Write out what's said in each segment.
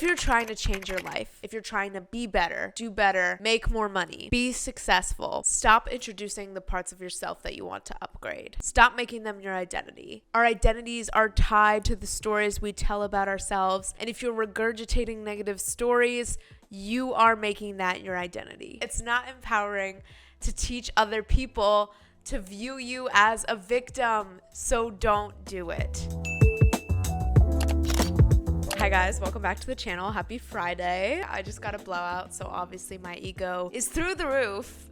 you're trying to change your life, if you're trying to be better, do better, make more money, be successful, stop introducing the parts of yourself that you want to upgrade. Stop making them your identity. Our identities are tied to the stories we tell about ourselves, and if you're regurgitating negative stories, you are making that your identity. It's not empowering to teach other people to view you as a victim, so don't do it. Hi guys, welcome back to the channel. Happy Friday. I just got a blowout, so obviously my ego is through the roof.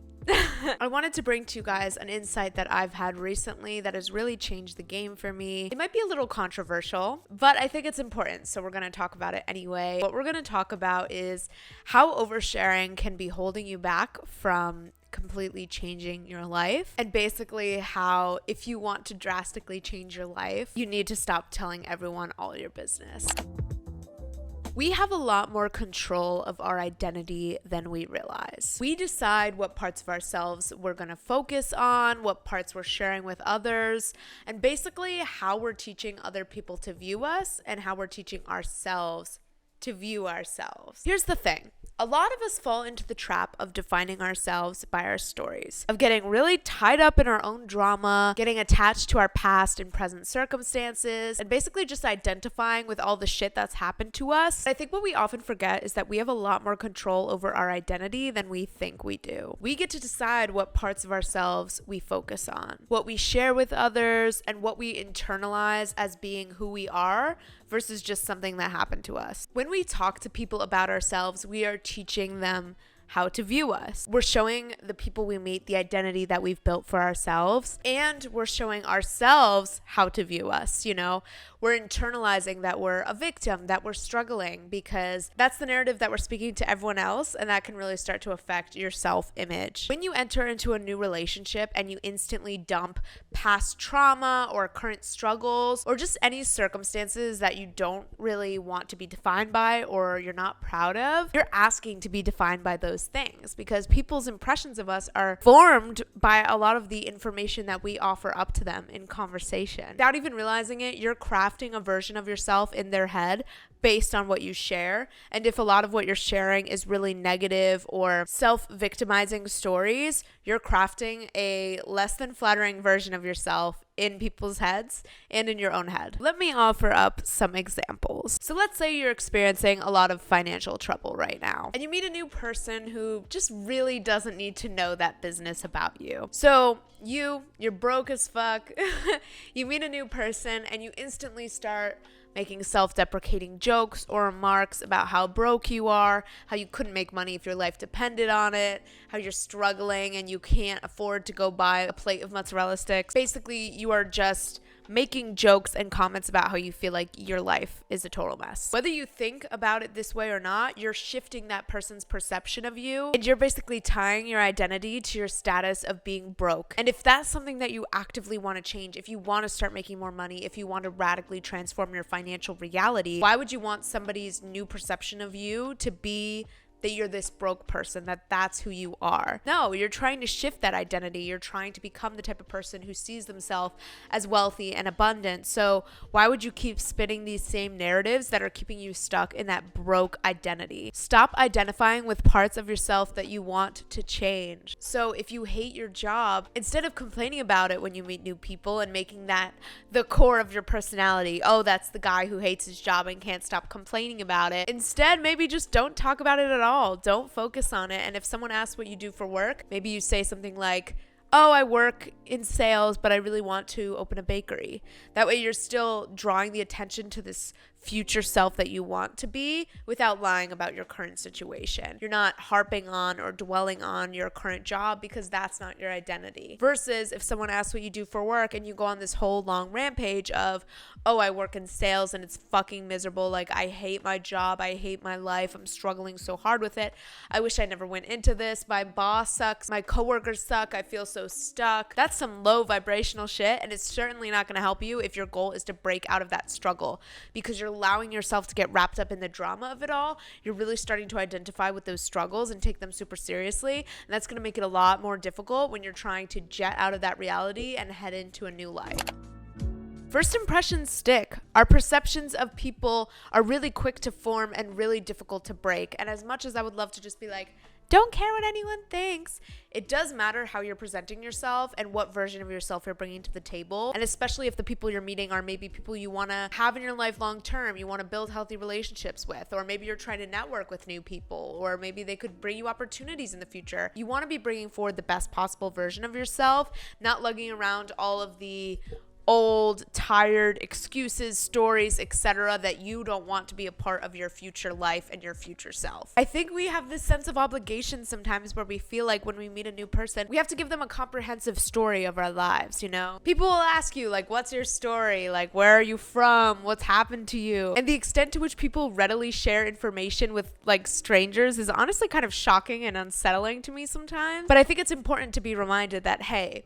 I wanted to bring to you guys an insight that I've had recently that has really changed the game for me. It might be a little controversial, but I think it's important, so we're going to talk about it anyway. What we're going to talk about is how oversharing can be holding you back from completely changing your life, and basically how if you want to drastically change your life, you need to stop telling everyone all your business. We have a lot more control of our identity than we realize. We decide what parts of ourselves we're going to focus on, what parts we're sharing with others, and basically how we're teaching other people to view us and how we're teaching ourselves to view ourselves. Here's the thing. A lot of us fall into the trap of defining ourselves by our stories, of getting really tied up in our own drama, getting attached to our past and present circumstances, and basically just identifying with all the shit that's happened to us. I think what we often forget is that we have a lot more control over our identity than we think we do. We get to decide what parts of ourselves we focus on, what we share with others, and what we internalize as being who we are versus just something that happened to us. When we talk to people about ourselves, we are teaching them how to view us. We're showing the people we meet the identity that we've built for ourselves, and we're showing ourselves how to view us. We're internalizing that we're a victim, that we're struggling, because that's the narrative that we're speaking to everyone else, and that can really start to affect your self-image. When you enter into a new relationship and you instantly dump past trauma or current struggles or just any circumstances that you don't really want to be defined by or you're not proud of, you're asking to be defined by those things, because people's impressions of us are formed by a lot of the information that we offer up to them in conversation. Without even realizing it, you're crafting a version of yourself in their head based on what you share. And if a lot of what you're sharing is really negative or self-victimizing stories, you're crafting a less than flattering version of yourself in people's heads and in your own head. Let me offer up some examples. So let's say you're experiencing a lot of financial trouble right now, and you meet a new person who just really doesn't need to know that business about you. So you're broke as fuck. You meet a new person and you instantly start making self-deprecating jokes or remarks about how broke you are, how you couldn't make money if your life depended on it, how you're struggling and you can't afford to go buy a plate of mozzarella sticks. Basically, you are just making jokes and comments about how you feel like your life is a total mess. Whether you think about it this way or not, you're shifting that person's perception of you, and you're basically tying your identity to your status of being broke. And if that's something that you actively want to change, if you want to start making more money, if you want to radically transform your financial reality, why would you want somebody's new perception of you to be that you're this broke person, that's who you are? No, you're trying to shift that identity. You're trying to become the type of person who sees themselves as wealthy and abundant. So why would you keep spinning these same narratives that are keeping you stuck in that broke identity? Stop identifying with parts of yourself that you want to change. So if you hate your job, instead of complaining about it when you meet new people and making that the core of your personality, oh, that's the guy who hates his job and can't stop complaining about it, instead maybe just don't talk about it at all. Don't focus on it. And if someone asks what you do for work, maybe you say something like, oh, I work in sales, but I really want to open a bakery. That way you're still drawing the attention to this future self that you want to be without lying about your current situation. You're not harping on or dwelling on your current job because that's not your identity. Versus if someone asks what you do for work and you go on this whole long rampage of, oh, I work in sales and it's fucking miserable. Like, I hate my job. I hate my life. I'm struggling so hard with it. I wish I never went into this. My boss sucks. My coworkers suck. I feel so stuck. That's some low vibrational shit, and it's certainly not going to help you if your goal is to break out of that struggle, because you're allowing yourself to get wrapped up in the drama of it all. You're really starting to identify with those struggles and take them super seriously, and that's going to make it a lot more difficult when you're trying to jet out of that reality and head into a new life. First impressions stick. Our perceptions of people are really quick to form and really difficult to break. And as much as I would love to just be like, don't care what anyone thinks, it does matter how you're presenting yourself and what version of yourself you're bringing to the table. And especially if the people you're meeting are maybe people you want to have in your life long term, you want to build healthy relationships with, or maybe you're trying to network with new people, or maybe they could bring you opportunities in the future. You want to be bringing forward the best possible version of yourself, not lugging around all of the old, tired excuses, stories, etc. that you don't want to be a part of your future life and your future self. I think we have this sense of obligation sometimes where we feel like when we meet a new person, we have to give them a comprehensive story of our lives, you know? People will ask you, like, what's your story? Like, where are you from? What's happened to you? And the extent to which people readily share information with, like, strangers is honestly kind of shocking and unsettling to me sometimes. But I think it's important to be reminded that, hey,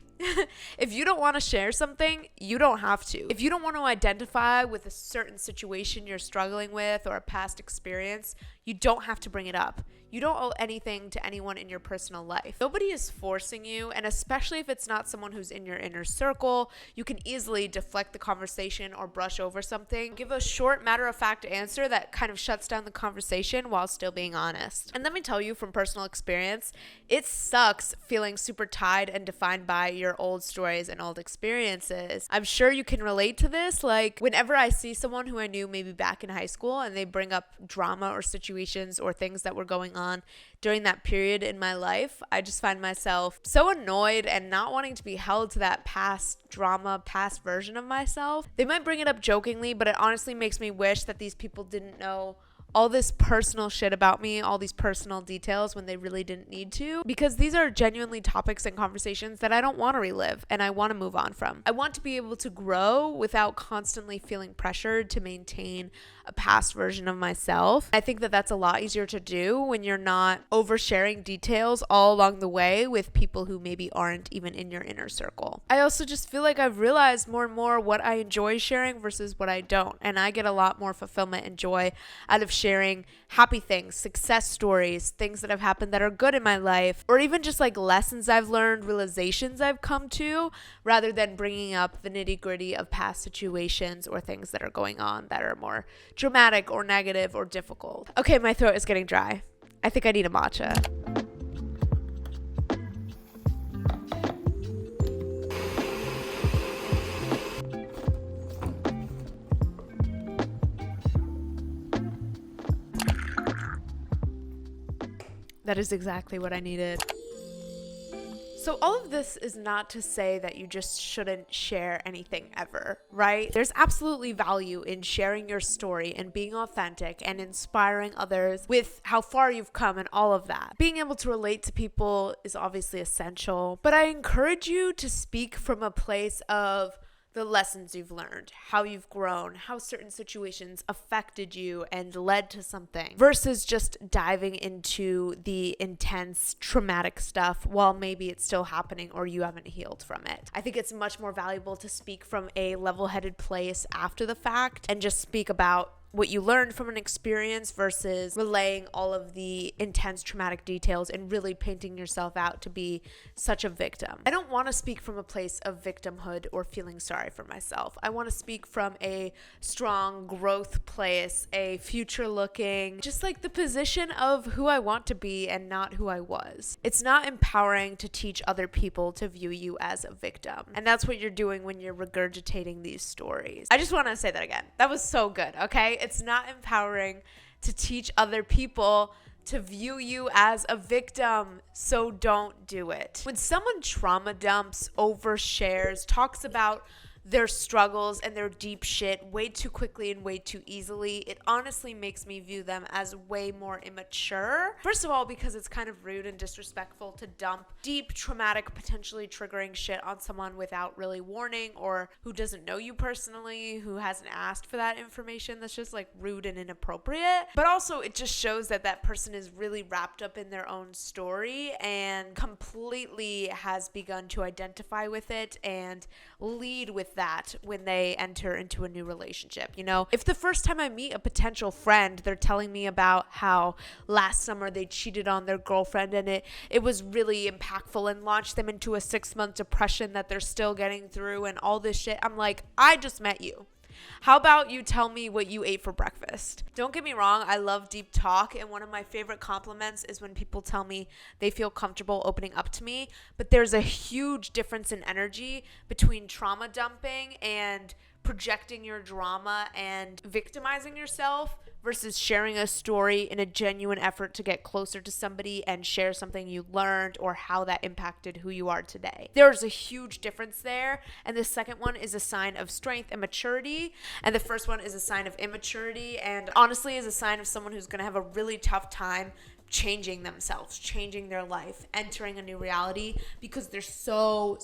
if you don't want to share something, you don't have to. If you don't want to identify with a certain situation you're struggling with or a past experience, you don't have to bring it up. You don't owe anything to anyone in your personal life. Nobody is forcing you, and especially if it's not someone who's in your inner circle, you can easily deflect the conversation or brush over something. Give a short, matter-of-fact answer that kind of shuts down the conversation while still being honest. And let me tell you from personal experience, it sucks feeling super tied and defined by your old stories and old experiences. I'm sure you can relate to this. Like, whenever I see someone who I knew maybe back in high school and they bring up drama or situations or things that were going on during that period in my life, I just find myself so annoyed and not wanting to be held to that past drama, past version of myself. They might bring it up jokingly, but it honestly makes me wish that these people didn't know all this personal shit about me, all these personal details when they really didn't need to, because these are genuinely topics and conversations that I don't want to relive and I want to move on from. I want to be able to grow without constantly feeling pressured to maintain a past version of myself. I think that that's a lot easier to do when you're not oversharing details all along the way with people who maybe aren't even in your inner circle. I also just feel like I've realized more and more what I enjoy sharing versus what I don't, and I get a lot more fulfillment and joy out of sharing happy things, success stories, things that have happened that are good in my life, or even just like lessons I've learned, realizations I've come to, rather than bringing up the nitty-gritty of past situations or things that are going on that are more dramatic or negative or difficult. Okay, my throat is getting dry. I think I need a matcha. That is exactly what I needed. So all of this is not to say that you just shouldn't share anything ever, right? There's absolutely value in sharing your story and being authentic and inspiring others with how far you've come and all of that. Being able to relate to people is obviously essential, but I encourage you to speak from a place of the lessons you've learned, how you've grown, how certain situations affected you and led to something, versus just diving into the intense traumatic stuff while maybe it's still happening or you haven't healed from it. I think it's much more valuable to speak from a level-headed place after the fact and just speak about what you learned from an experience versus relaying all of the intense traumatic details and really painting yourself out to be such a victim. I don't want to speak from a place of victimhood or feeling sorry for myself. I want to speak from a strong growth place, a future looking, just like the position of who I want to be and not who I was. It's not empowering to teach other people to view you as a victim. And that's what you're doing when you're regurgitating these stories. I just want to say that again. That was so good, okay? It's not empowering to teach other people to view you as a victim, so don't do it. When someone trauma dumps, overshares, talks about their struggles and their deep shit way too quickly and way too easily, it honestly makes me view them as way more immature. First of all, because it's kind of rude and disrespectful to dump deep, traumatic, potentially triggering shit on someone without really warning, or who doesn't know you personally, who hasn't asked for that information. That's just like rude and inappropriate. But also it just shows that that person is really wrapped up in their own story and completely has begun to identify with it and lead with that when they enter into a new relationship. You know, if the first time I meet a potential friend, they're telling me about how last summer they cheated on their girlfriend and it was really impactful and launched them into a 6-month depression that they're still getting through and all this shit, I'm like, I just met you. How about you tell me what you ate for breakfast? Don't get me wrong, I love deep talk, and one of my favorite compliments is when people tell me they feel comfortable opening up to me, but there's a huge difference in energy between trauma dumping and projecting your drama and victimizing yourself versus sharing a story in a genuine effort to get closer to somebody and share something you learned or how that impacted who you are today. There's a huge difference there, and the second one is a sign of strength and maturity, and the first one is a sign of immaturity, and honestly is a sign of someone who's going to have a really tough time changing themselves, changing their life, entering a new reality because they're so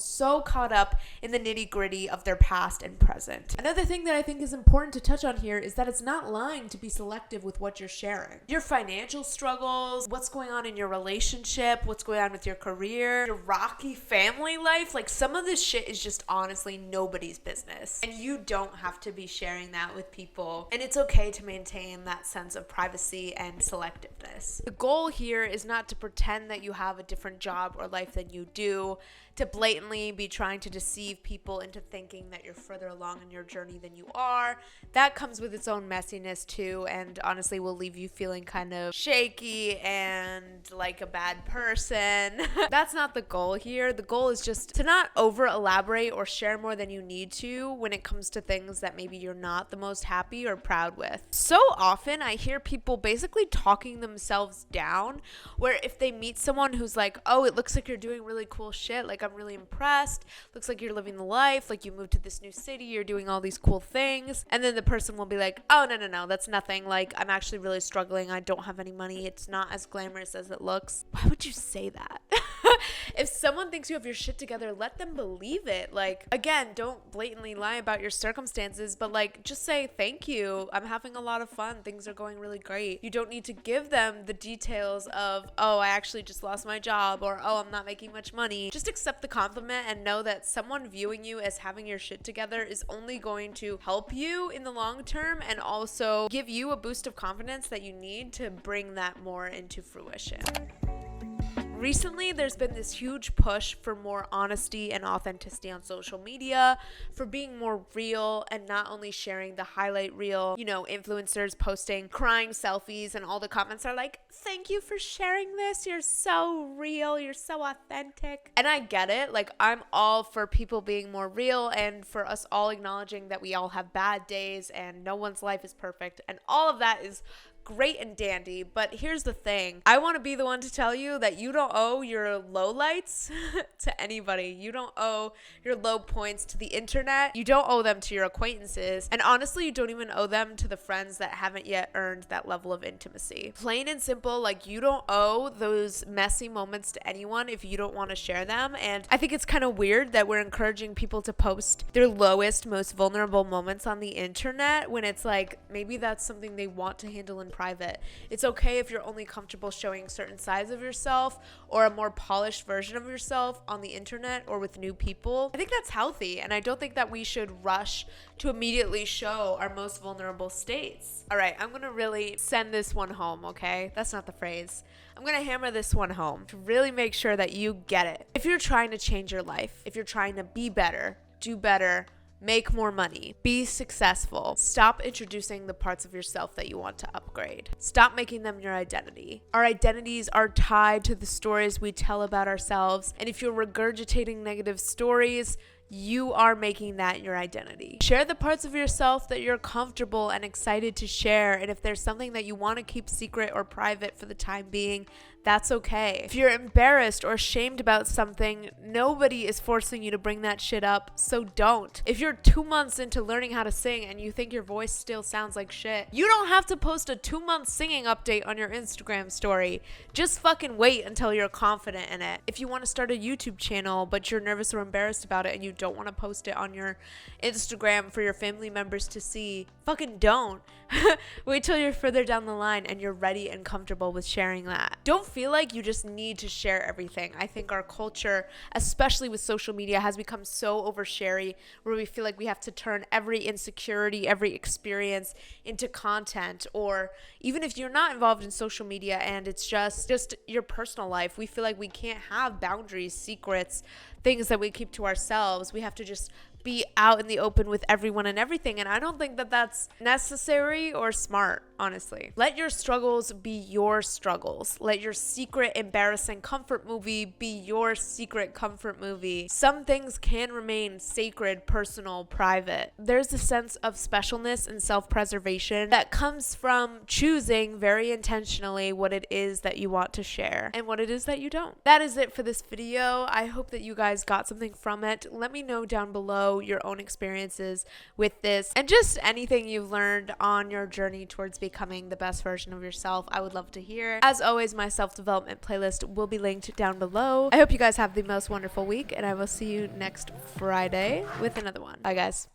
caught up in the nitty-gritty of their past and present. Another thing that I think is important to touch on here is that it's not lying to be selective with what you're sharing. Your financial struggles, what's going on in your relationship, what's going on with your career, your rocky family life, like some of this shit is just honestly nobody's business. And you don't have to be sharing that with people. And it's okay to maintain that sense of privacy and selectiveness. The goal here is not to pretend that you have a different job or life than you do, to blatantly be trying to deceive people into thinking that you're further along in your journey than you are. That comes with its own messiness too, and honestly will leave you feeling kind of shaky and like a bad person. That's not the goal here. The goal is just to not over elaborate or share more than you need to when it comes to things that maybe you're not the most happy or proud with. So often I hear people basically talking themselves down, where if they meet someone who's like, oh, it looks like you're doing really cool shit, like I'm really impressed, looks like you're living the life, like you moved to this new city, you're doing all these cool things, and then the person will be like, oh, no, that's nothing, like I'm actually really struggling, I don't have any money, it's not as glamorous as it looks. Why would you say that? If someone thinks you have your shit together, let them believe it. Like, again, don't blatantly lie about your circumstances, but like just say thank you, I'm having a lot of fun, things are going really great. You don't need to give them the details of, oh, I actually just lost my job, or oh, I'm not making much money. Just accept the compliment and know that someone viewing you as having your shit together is only going to help you in the long term and also give you a boost of confidence that you need to bring that more into fruition. Recently, there's been this huge push for more honesty and authenticity on social media, for being more real and not only sharing the highlight reel, you know, influencers posting crying selfies and all the comments are like, thank you for sharing this. You're so real. You're so authentic. And I get it. Like, I'm all for people being more real and for us all acknowledging that we all have bad days and no one's life is perfect. And all of that is great and dandy, but here's the thing. I want to be the one to tell you that you don't owe your lowlights to anybody. You don't owe your low points to the internet. You don't owe them to your acquaintances. And honestly, you don't even owe them to the friends that haven't yet earned that level of intimacy. Plain and simple, like you don't owe those messy moments to anyone if you don't want to share them. And I think it's kind of weird that we're encouraging people to post their lowest, most vulnerable moments on the internet when it's like maybe that's something they want to handle in private. It's okay if you're only comfortable showing certain sides of yourself or a more polished version of yourself on the internet or with new people. I think that's healthy, and I don't think that we should rush to immediately show our most vulnerable states. All right, I'm gonna really send this one home, okay? That's not the phrase. I'm gonna hammer this one home to really make sure that you get it. If you're trying to change your life, if you're trying to be better, do better, make more money, be successful, stop introducing the parts of yourself that you want to upgrade. Stop making them your identity. Our identities are tied to the stories we tell about ourselves, and if you're regurgitating negative stories, you are making that your identity. Share the parts of yourself that you're comfortable and excited to share, and if there's something that you want to keep secret or private for the time being, that's okay. If you're embarrassed or ashamed about something, nobody is forcing you to bring that shit up, so don't. If you're 2 months into learning how to sing and you think your voice still sounds like shit, you don't have to post a 2-month singing update on your Instagram story. Just fucking wait until you're confident in it. If you want to start a YouTube channel but you're nervous or embarrassed about it and you don't want to post it on your Instagram for your family members to see, fucking don't. Wait till you're further down the line and you're ready and comfortable with sharing that. Don't feel like you just need to share everything. I think our culture, especially with social media, has become so overshary, where we feel like we have to turn every insecurity, every experience into content. Or even if you're not involved in social media and it's just your personal life, we feel like we can't have boundaries, secrets, things that we keep to ourselves. We have to just be out in the open with everyone and everything. And I don't think that that's necessary or smart, honestly. Let your struggles be your struggles. Let your secret, embarrassing comfort movie be your secret comfort movie. Some things can remain sacred, personal, private. There's a sense of specialness and self-preservation that comes from choosing very intentionally what it is that you want to share and what it is that you don't. That is it for this video. I hope that you guys got something from it. Let me know down below your own experiences with this and just anything you've learned on your journey towards becoming the best version of yourself. I would love to hear. As always, my self-development playlist will be linked down below. I hope you guys have the most wonderful week, and I will see you next Friday with another one. Bye, guys.